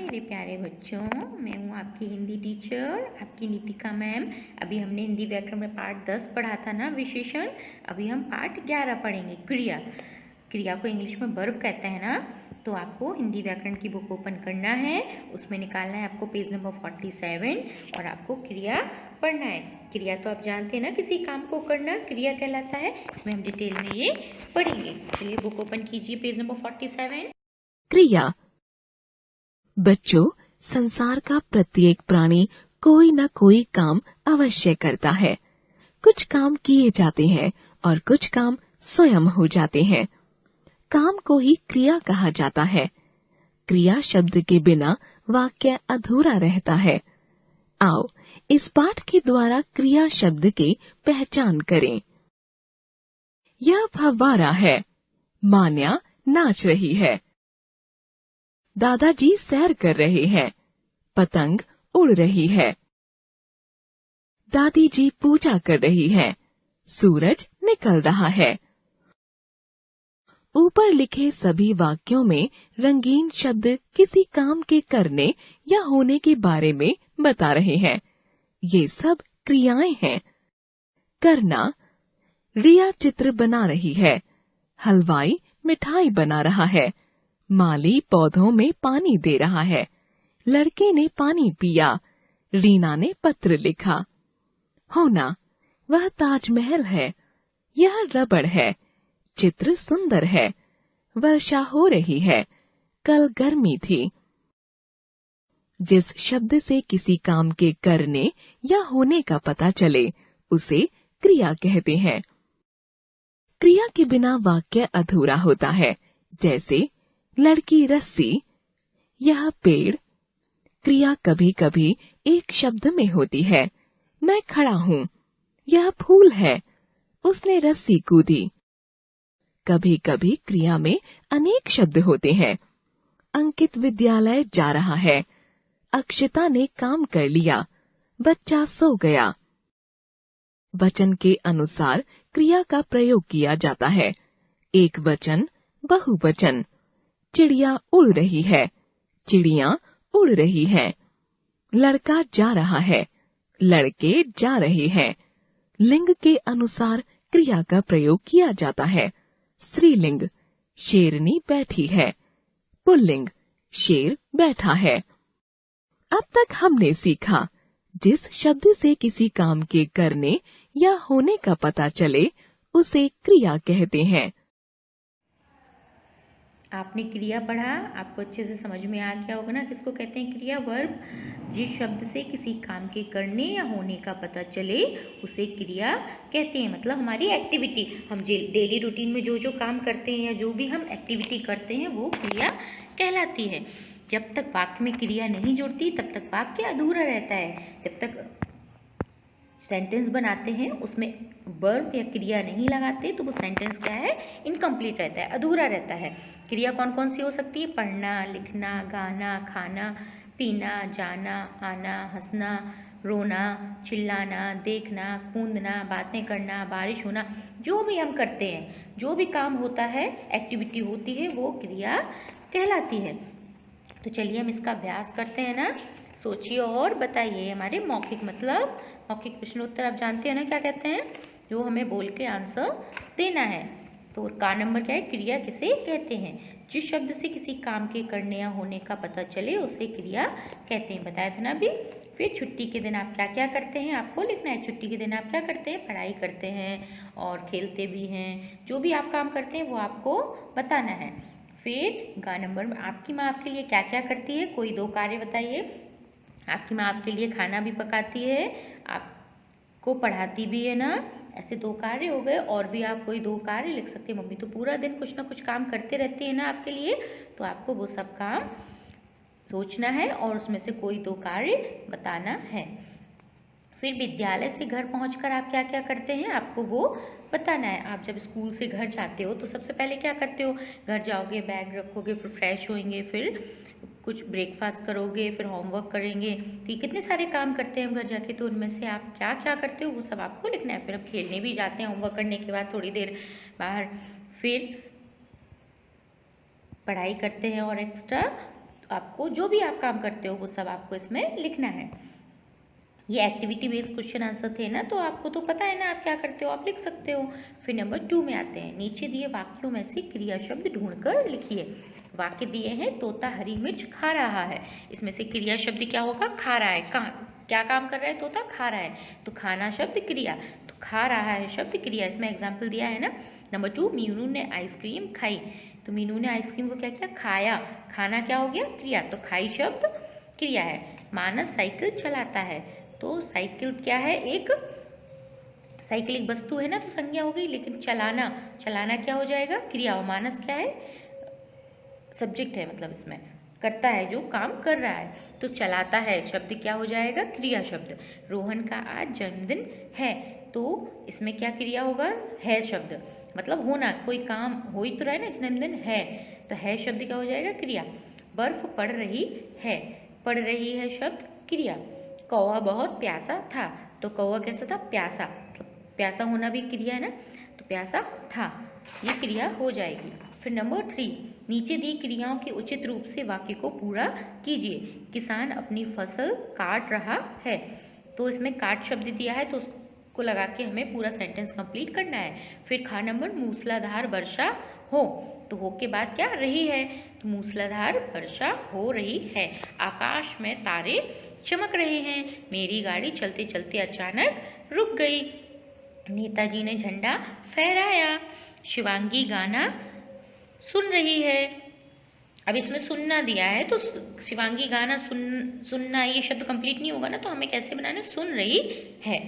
मेरे प्यारे बच्चों, मैं हूँ आपकी हिंदी टीचर, आपकी नीतिका मैम। अभी हमने हिंदी व्याकरण में पाठ 10 पढ़ा था ना, विशेषण। अभी हम पाठ 11 पढ़ेंगे, क्रिया। क्रिया को इंग्लिश में वर्ब कहते हैं ना। तो आपको हिंदी व्याकरण की बुक ओपन करना है, उसमें निकालना है आपको पेज नंबर 47 और आपको क्रिया पढ़ना है। क्रिया तो आप जानते हैं ना, किसी काम को करना क्रिया कहलाता है। इसमें हम डिटेल में ये पढ़ेंगे। चलिए बुक ओपन कीजिए, पेज नंबर 47। क्रिया। बच्चों, संसार का प्रत्येक प्राणी कोई न कोई काम अवश्य करता है। कुछ काम किए जाते हैं और कुछ काम स्वयं हो जाते हैं। काम को ही क्रिया कहा जाता है। क्रिया शब्द के बिना वाक्य अधूरा रहता है। आओ इस पाठ के द्वारा क्रिया शब्द की पहचान करें। यह फव्वारा है। मान्या नाच रही है। दादाजी सैर कर रहे हैं। पतंग उड़ रही है। दादी जी पूजा कर रही है। सूरज निकल रहा है। ऊपर लिखे सभी वाक्यों में रंगीन शब्द किसी काम के करने या होने के बारे में बता रहे हैं। ये सब क्रियाएं हैं। करना, रिया चित्र बना रही है। हलवाई मिठाई बना रहा है। माली पौधों में पानी दे रहा है। लड़के ने पानी पिया। रीना ने पत्र लिखा। होना, वह ताजमहल है। यह रबड़ है। चित्र सुंदर है। वर्षा हो रही है। कल गर्मी थी। जिस शब्द से किसी काम के करने या होने का पता चले उसे क्रिया कहते हैं। क्रिया के बिना वाक्य अधूरा होता है, जैसे लड़की रस्सी, यह पेड़। क्रिया कभी कभी एक शब्द में होती है। मैं खड़ा हूँ। यह फूल है। उसने रस्सी कूदी। कभी कभी क्रिया में अनेक शब्द होते हैं। अंकित विद्यालय जा रहा है। अक्षिता ने काम कर लिया। बच्चा सो गया। वचन के अनुसार क्रिया का प्रयोग किया जाता है। एक वचन, बहुवचन। चिड़िया उड़ रही है। चिड़िया उड़ रही हैं। लड़का जा रहा है। लड़के जा रहे हैं। लिंग के अनुसार क्रिया का प्रयोग किया जाता है। स्त्रीलिंग, शेरनी बैठी है। पुल्लिंग, शेर बैठा है। अब तक हमने सीखा, जिस शब्द से किसी काम के करने या होने का पता चले उसे क्रिया कहते हैं। आपने क्रिया पढ़ा, आपको अच्छे से समझ में आ गया होगा ना, किसको कहते हैं क्रिया? वर्ब। जिस शब्द से किसी काम के करने या होने का पता चले उसे क्रिया कहते हैं। मतलब हमारी एक्टिविटी, हम डेली रूटीन में जो जो काम करते हैं या जो भी हम एक्टिविटी करते हैं वो क्रिया कहलाती है। जब तक वाक्य में क्रिया नहीं जुड़ती तब तक वाक्य अधूरा रहता है। जब तक सेंटेंस बनाते हैं उसमें वर्ब या क्रिया नहीं लगाते तो वो सेंटेंस क्या है? इनकम्प्लीट रहता है, अधूरा रहता है। क्रिया कौन कौन सी हो सकती है? पढ़ना, लिखना, गाना, खाना, पीना, जाना, आना, हंसना, रोना, चिल्लाना, देखना, कूदना, बातें करना, बारिश होना। जो भी हम करते हैं, जो भी काम होता है, एक्टिविटी होती है, वो क्रिया कहलाती है। तो चलिए हम इसका अभ्यास करते हैं ना। सोचिए और बताइए। हमारे मौखिक मतलब मौखिक प्रश्नोत्तर आप जानते हैं ना क्या कहते हैं? जो हमें बोल के आंसर देना है। तो का नंबर क्या है? क्रिया किसे कहते हैं? जिस शब्द से किसी काम के करने या होने का पता चले उसे क्रिया कहते हैं। बताया था ना अभी। फिर छुट्टी के दिन आप क्या क्या करते हैं आपको लिखना है। छुट्टी के दिन आप क्या करते हैं? पढ़ाई करते हैं और खेलते भी हैं। जो भी आप काम करते हैं वो आपको बताना है। फिर गा नंबर में आपकी माँ आपके लिए क्या क्या करती है? कोई 2 कार्य बताइए। आपकी माँ आपके लिए खाना भी पकाती है, आपको पढ़ाती भी है ना। ऐसे 2 कार्य हो गए। और भी आप कोई 2 कार्य लिख सकते हैं। मम्मी तो पूरा दिन कुछ ना कुछ काम करते रहती है ना आपके लिए, तो आपको वो सब काम सोचना है और उसमें से कोई 2 कार्य बताना है। फिर विद्यालय से घर पहुंचकर आप क्या क्या करते हैं आपको वो बताना है। आप जब स्कूल से घर जाते हो तो सबसे पहले क्या करते हो? घर जाओगे, बैग रखोगे, फिर फ्रेश होएंगे, फिर कुछ ब्रेकफास्ट करोगे, फिर होमवर्क करेंगे। तो ये कितने सारे काम करते हैं हम घर जाके, तो उनमें से आप क्या क्या करते हो वो सब आपको लिखना है। फिर हम खेलने भी जाते हैं होमवर्क करने के बाद थोड़ी देर बाहर, फिर पढ़ाई करते हैं और एक्स्ट्रा, आपको जो भी आप काम करते हो वो सब आपको इसमें लिखना है। ये एक्टिविटी बेस्ड क्वेश्चन आंसर थे ना, तो आपको तो पता है ना आप क्या करते हो, आप लिख सकते हो। फिर नंबर 2 में आते हैं। नीचे दिए वाक्यों में से क्रिया शब्द ढूंढकर लिखिए। वाक्य दिए हैं, तोता हरी मिर्च खा रहा है। इसमें से क्रिया शब्द क्या होगा, खा रहा है। कहाँ क्या काम कर रहा है तोता, खा रहा है, तो खाना शब्द क्रिया, तो खा रहा है शब्द क्रिया। इसमें एग्जाम्पल दिया है ना। नंबर 2, मीनू ने आइसक्रीम खाई, तो मीनू ने आइसक्रीम को क्या किया, खाया। खाना क्या हो गया, क्रिया, तो खाई शब्द क्रिया है। मानस साइकिल चलाता है, तो साइकिल क्या है, एक साइकिल एक वस्तु है ना, तो संज्ञा हो गई। लेकिन चलाना, चलाना क्या हो जाएगा, क्रिया। और मानस क्या है, सब्जेक्ट है, मतलब इसमें करता है, जो काम कर रहा है, तो चलाता है शब्द क्या हो जाएगा, क्रिया शब्द। रोहन का आज जन्मदिन है, तो इसमें क्या क्रिया होगा, है शब्द, मतलब होना, कोई काम हो ही तो रहा है ना, जन्मदिन है, तो है शब्द क्या हो जाएगा, क्रिया। बर्फ पड़ रही है, पड़ रही है शब्द क्रिया। कौवा बहुत प्यासा था, तो कौवा कैसा था, प्यासा, मतलब प्यासा होना भी क्रिया है ना, तो प्यासा था, ये क्रिया हो जाएगी। फिर नंबर 3, नीचे दी क्रियाओं के उचित रूप से वाक्य को पूरा कीजिए। किसान अपनी फसल काट रहा है, तो इसमें काट शब्द दिया है, तो उसको लगा के हमें पूरा सेंटेंस कंप्लीट करना है। फिर खा नंबर, मूसलाधार वर्षा हो, तो हो के बाद क्या, रही है, तो मूसलाधार वर्षा हो रही है। आकाश में तारे चमक रहे हैं, मेरी गाड़ी चलते चलते अचानक रुक गई। नेताजी ने झंडा फहराया, शिवांगी गाना सुन रही है। अब इसमें सुनना दिया है, तो शिवांगी गाना सुनना, ये शब्द कंप्लीट नहीं होगा ना, तो हमें कैसे बनाना, सुन रही है।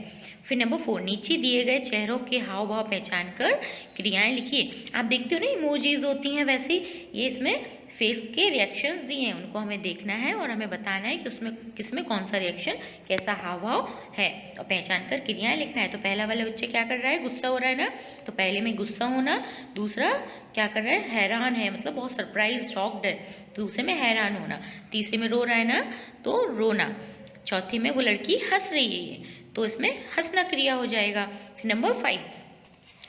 फिर नंबर 4, नीचे दिए गए चेहरों के हाव भाव पहचान कर क्रियाएं लिखिए। आप देखते हो ना इमोजीज होती हैं, वैसे ये इसमें फेस के रिएक्शंस दिए हैं, उनको हमें देखना है और हमें बताना है कि उसमें किसमें कौन सा रिएक्शन, कैसा हाव भाव है, और पहचान कर क्रियाएं लिखना है। तो पहला वाला बच्चा क्या कर रहा है, गुस्सा हो रहा है ना, तो पहले में गुस्सा होना। दूसरा क्या कर रहा है, हैरान है, मतलब बहुत सरप्राइज, शॉक्ड है, दूसरे में हैरान होना। तीसरे में रो रहा है ना, तो रोना। चौथी में वो लड़की हंस रही है, तो इसमें हंसना क्रिया हो जाएगा। फिर नंबर 5,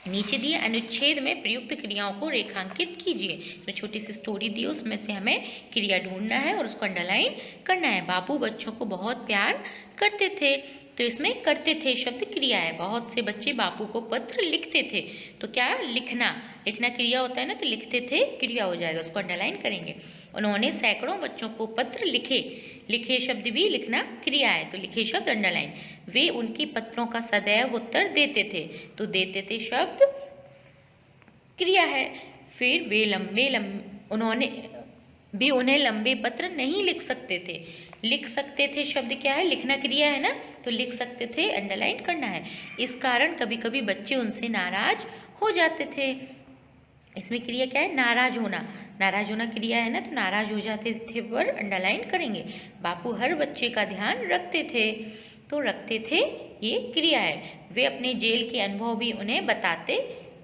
नीचे दिए अनुच्छेद में प्रयुक्त क्रियाओं को रेखांकित कीजिए। इसमें छोटी सी स्टोरी दी है, उसमें से हमें क्रिया ढूंढना है और उसको अंडरलाइन करना है। बाबू बच्चों को बहुत प्यार करते थे, तो इसमें करते थे शब्द क्रिया है। बहुत से बच्चे बापू को पत्र लिखते थे, तो क्या, लिखना, लिखना क्रिया होता है ना, तो लिखते थे क्रिया हो जाएगा, उसको अंडरलाइन करेंगे। उन्होंने सैकड़ों बच्चों को पत्र लिखे, लिखे शब्द भी लिखना क्रिया है, तो लिखे शब्द अंडरलाइन। वे उनकी पत्रों का सदैव उत्तर देते थे, तो देते थे शब्द क्रिया है। फिर वे उन्हें लंबे पत्र नहीं लिख सकते थे, लिख सकते थे शब्द क्या है, लिखना क्रिया है ना, तो लिख सकते थे अंडरलाइन करना है। इस कारण कभी कभी बच्चे उनसे नाराज हो जाते थे। इसमें क्रिया क्या है, नाराज होना, नाराज होना क्रिया है ना, तो नाराज हो जाते थे पर अंडरलाइन करेंगे। बापू हर बच्चे का ध्यान रखते थे, तो रखते थे ये क्रिया है। वे अपने जेल के अनुभव भी उन्हें बताते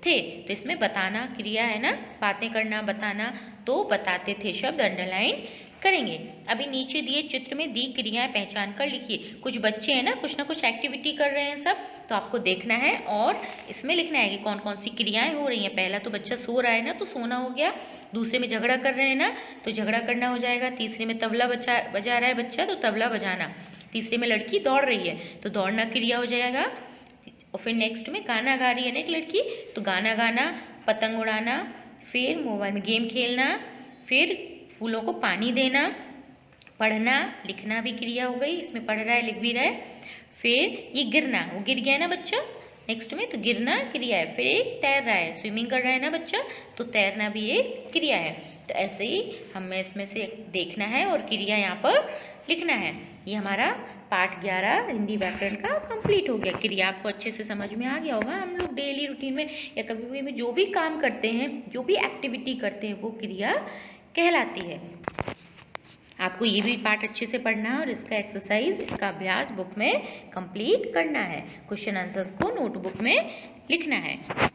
थे, तो इसमें बताना क्रिया है ना, बातें करना, बताना, तो बताते थे शब्द अंडरलाइन करेंगे। अभी नीचे दिए चित्र में दी क्रियाएं पहचान कर लिखिए। कुछ बच्चे हैं ना कुछ एक्टिविटी कर रहे हैं सब, तो आपको देखना है और इसमें लिखना है कि कौन कौन सी क्रियाएं हो रही हैं। पहला तो बच्चा सो रहा है ना, तो सोना हो गया। दूसरे में झगड़ा कर रहे हैं ना, तो झगड़ा करना हो जाएगा। तीसरे में तबला बजा रहा है बच्चा, तो तबला बजाना। तीसरे में लड़की दौड़ रही है, तो दौड़ना क्रिया हो जाएगा। और फिर नेक्स्ट में गाना गा रही है ना एक लड़की, तो गाना गाना, पतंग उड़ाना, फिर मोबाइल में गेम खेलना, फिर फूलों को पानी देना, पढ़ना, लिखना भी क्रिया हो गई, इसमें पढ़ रहा है, लिख भी रहा है। फिर ये गिरना, वो गिर गया ना बच्चा नेक्स्ट में, तो गिरना क्रिया है। फिर एक तैर रहा है, स्विमिंग कर रहा है ना बच्चा, तो तैरना भी एक क्रिया है। तो ऐसे ही हमें इसमें से देखना है और क्रिया यहाँ पर लिखना है। ये हमारा पाठ 11 हिंदी व्याकरण का कंप्लीट हो गया। क्रिया आपको अच्छे से समझ में आ गया होगा। हम लोग डेली रूटीन में या कभी कभी में जो भी काम करते हैं, जो भी एक्टिविटी करते हैं, वो क्रिया कहलाती है। आपको ये भी पार्ट अच्छे से पढ़ना है और इसका एक्सरसाइज, इसका अभ्यास बुक में कंप्लीट करना है। क्वेश्चन आंसर्स को नोटबुक में लिखना है।